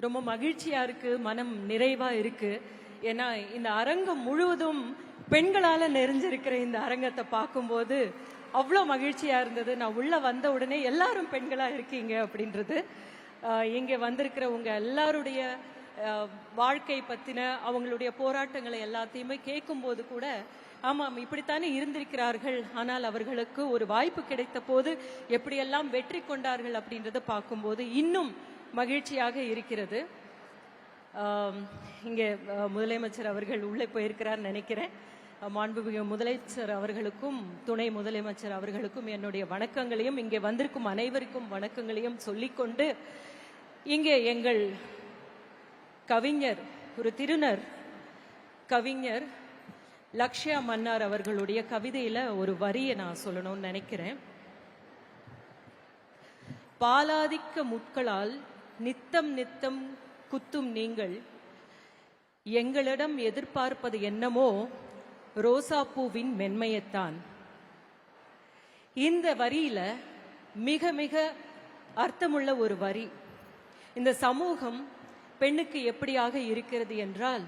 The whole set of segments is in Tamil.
ரொம்ப மகிழ்ச்சியா இருக்கு, மனம் நிறைவா இருக்கு. ஏன்னா இந்த அரங்கம் முழுவதும் பெண்களால நிறைஞ்சிருக்கிற இந்த அரங்கத்தை பார்க்கும்போது அவ்வளோ மகிழ்ச்சியா இருந்தது. நான் உள்ள வந்த உடனே எல்லாரும் பெண்களா இருக்கீங்க அப்படின்றது. இங்கே வந்திருக்கிற உங்க எல்லாருடைய வாழ்க்கை பத்தின அவங்களுடைய போராட்டங்களை எல்லாத்தையுமே கேட்கும்போது கூட ஆமாம் இப்படித்தானே இருந்திருக்கிறார்கள், ஆனால் அவர்களுக்கு ஒரு வாய்ப்பு கிடைத்த போது எப்படியெல்லாம் வெற்றி கொண்டார்கள் அப்படின்றத பார்க்கும்போது இன்னும் மகிழ்ச்சியாக இருக்கிறது. இங்கே முதலமைச்சர் அவர்கள் உள்ளே போயிருக்கிறார் நினைக்கிறேன். மாண்புமிகு முதலமைச்சர் அவர்களுக்கும் துணை முதலமைச்சர் அவர்களுக்கும் என்னுடைய வணக்கங்களையும் இங்கே வந்திருக்கும் அனைவருக்கும் வணக்கங்களையும் சொல்லிக்கொண்டு, இங்கே எங்கள் கவிஞர், ஒரு திருநர் கவிஞர் லக்ஷ்யா மன்னார் அவர்களுடைய கவிதையில ஒரு வரியை நான் சொல்லணும்னு நினைக்கிறேன். பாலாதிக்க முட்களால் நித்தம் நித்தம் குத்தும் நீங்கள் எங்களிடம் எதிர்பார்ப்பது என்னமோ ரோசாப்பூவின் மென்மையத்தான். இந்த வரியில மிக மிக அர்த்தமுள்ள ஒரு வரி. இந்த சமூகம் பெண்ணுக்கு எப்படியாக இருக்கிறது என்றால்,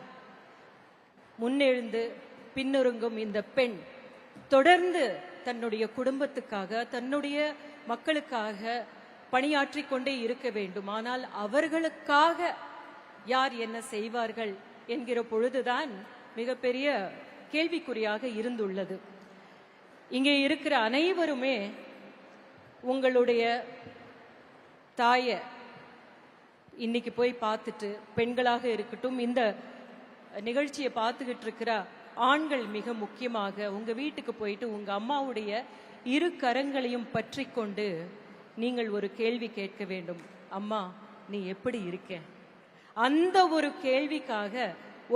முன்னெழுந்து பின்னொருங்கும் இந்த பெண் தொடர்ந்து தன்னுடைய குடும்பத்துக்காக தன்னுடைய மக்களுக்காக பணியாற்றி கொண்டே இருக்க வேண்டும். ஆனால் அவர்களுக்காக யார் என்ன செய்வார்கள் என்கிற பொழுதுதான் மிகப்பெரிய கேள்விக்குறியாக இருந்துள்ளது. இங்கே இருக்கிற அனைவருமே உங்களுடைய தாயை இன்னைக்கு போய் பார்த்துட்டு, பெண்களாக இருக்கட்டும், இந்த நிகழ்ச்சியை பார்த்துக்கிட்டு இருக்கிற ஆண்கள் மிக முக்கியமாக உங்க வீட்டுக்கு போயிட்டு உங்க அம்மாவுடைய இரு கரங்களையும் பற்றி கொண்டு நீங்கள் ஒரு கேள்வி கேட்க வேண்டும். அம்மா, நீ எப்படி இருக்க? அந்த ஒரு கேள்விக்காக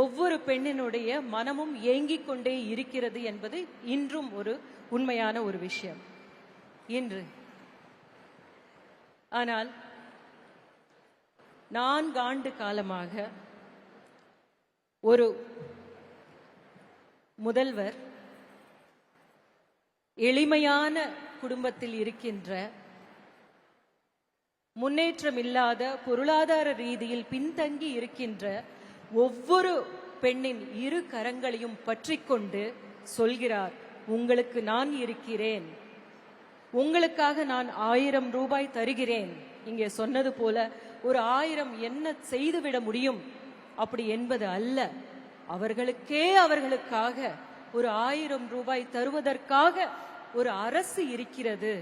ஒவ்வொரு பெண்ணினுடைய மனமும் ஏங்கிக் கொண்டே இருக்கிறது என்பது இன்றும் ஒரு உண்மையான ஒரு விஷயம் இன்று. ஆனால் 4 ஆண்டு காலமாக ஒரு முதல்வர் எளிமையான குடும்பத்தில் இருக்கின்ற, முன்னேற்றம் இல்லாத, பொருளாதார ரீதியில் பின்தங்கி இருக்கின்ற ஒவ்வொரு பெண்ணின் இரு கரங்களையும் பற்றி கொண்டு சொல்கிறார், உங்களுக்கு நான் இருக்கிறேன், உங்களுக்காக நான் 1000 ரூபாய் தருகிறேன். இங்கே சொன்னது போல ஒரு 1000 என்ன செய்துவிட முடியும் அப்படி என்பது அல்ல. அவர்களுக்காக ஒரு 1000 ரூபாய் தருவதற்காக ஒரு அரசு இருக்கிறது.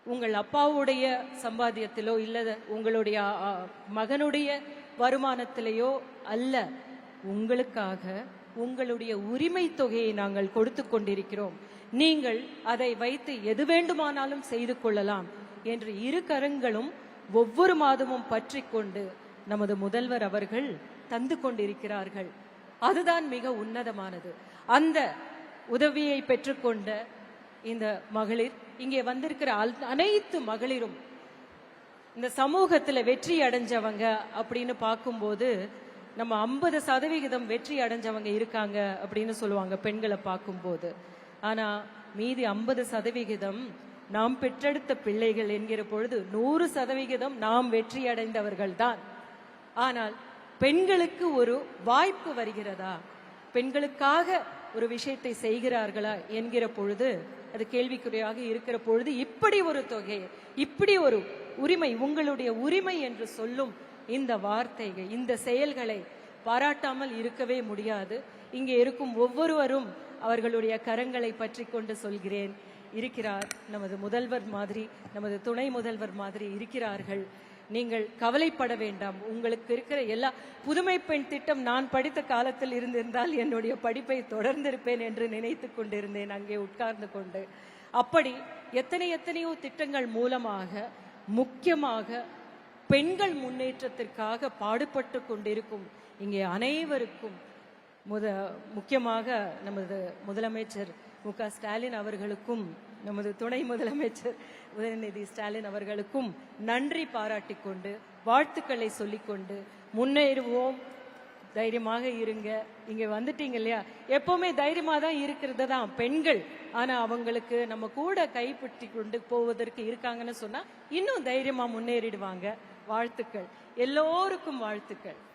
உங்கள் அப்பாவுடைய சம்பாத்தியத்திலோ இல்ல உங்களுடைய மகனுடைய வருமானத்திலேயோ அல்ல, உங்களுக்காக உங்களுடைய உரிமை தொகையை நாங்கள் கொடுத்து கொண்டிருக்கிறோம். நீங்கள் அதை வைத்து எது வேண்டுமானாலும் செய்து கொள்ளலாம் என்று இரு கரங்களும் ஒவ்வொரு மாதமும் பற்றி கொண்டு நமது முதல்வர் அவர்கள் தந்து கொண்டிருக்கிறார்கள். அதுதான் மிக உன்னதமானது. அந்த உதவியை பெற்றுக்கொண்ட இந்த மகளிர், இங்கே வந்திருக்கிற அனைத்து மகளிரும் இந்த சமூகத்துல வெற்றி அடைஞ்சவங்க அப்படின்னு பார்க்கும்போது நம்ம 50% வெற்றி அடைஞ்சவங்க இருக்காங்க அப்படின்னு சொல்லுவாங்க பெண்களை பார்க்கும்போது. ஆனா மீதி 50% நாம் பெற்றெடுத்த பிள்ளைகள் என்கிற பொழுது 100% நாம் வெற்றி அடைந்தவர்கள் தான். ஆனால் பெண்களுக்கு ஒரு வாய்ப்பு வருகிறதா, பெண்களுக்காக ஒரு விஷயத்தை செய்கிறார்களா என்கிற பொழுது அது கேள்விக்குறியாக இருக்கிற பொழுது இப்படி ஒரு தொகை, இப்படி ஒரு உரிமை, உங்களுடைய உரிமை என்று சொல்லும் இந்த வார்த்தைகள், இந்த செயல்களை பாராட்டாமல் இருக்கவே முடியாது. இங்கே இருக்கும் ஒவ்வொருவரும் அவர்களுடைய கரங்களை பற்றி கொண்டு சொல்கிறேன், இருக்கிறார். நமது முதல்வர் மாதிரி, நமது துணை முதல்வர் மாதிரி இருக்கிறார்கள். நீங்கள் கவலைப்பட வேண்டாம். உங்களுக்கு இருக்கிற எல்லா புதுமை பெண் திட்டம் நான் படித்த காலத்தில் இருந்திருந்தால் என்னுடைய படிப்பை தொடர்ந்திருப்பேன் என்று நினைத்து கொண்டிருந்தேன் அங்கே உட்கார்ந்து கொண்டு. அப்படி எத்தனையோ திட்டங்கள் மூலமாக முக்கியமாக பெண்கள் முன்னேற்றத்திற்காக பாடுபட்டு கொண்டிருக்கும் இங்கே அனைவருக்கும் முக்கியமாக நமது முதலமைச்சர் மு.க. ஸ்டாலின் அவர்களுக்கும் நமது துணை முதலமைச்சர் உதயநிதி ஸ்டாலின் அவர்களுக்கும் நன்றி பாராட்டிக் கொண்டு வாழ்த்துக்களை சொல்லிக்கொண்டு முன்னேறுவோம். தைரியமாக இருங்க. இங்க வந்துட்டீங்க இல்லையா, எப்பவுமே தைரியமா தான் இருக்கிறது தான் பெண்கள். ஆனா அவங்களுக்கு நம்ம கூட கைப்பற்றி கொண்டு போவதற்கு இருக்காங்கன்னு சொன்னா இன்னும் தைரியமா முன்னேறிடுவாங்க. வாழ்த்துக்கள். எல்லோருக்கும் வாழ்த்துக்கள்.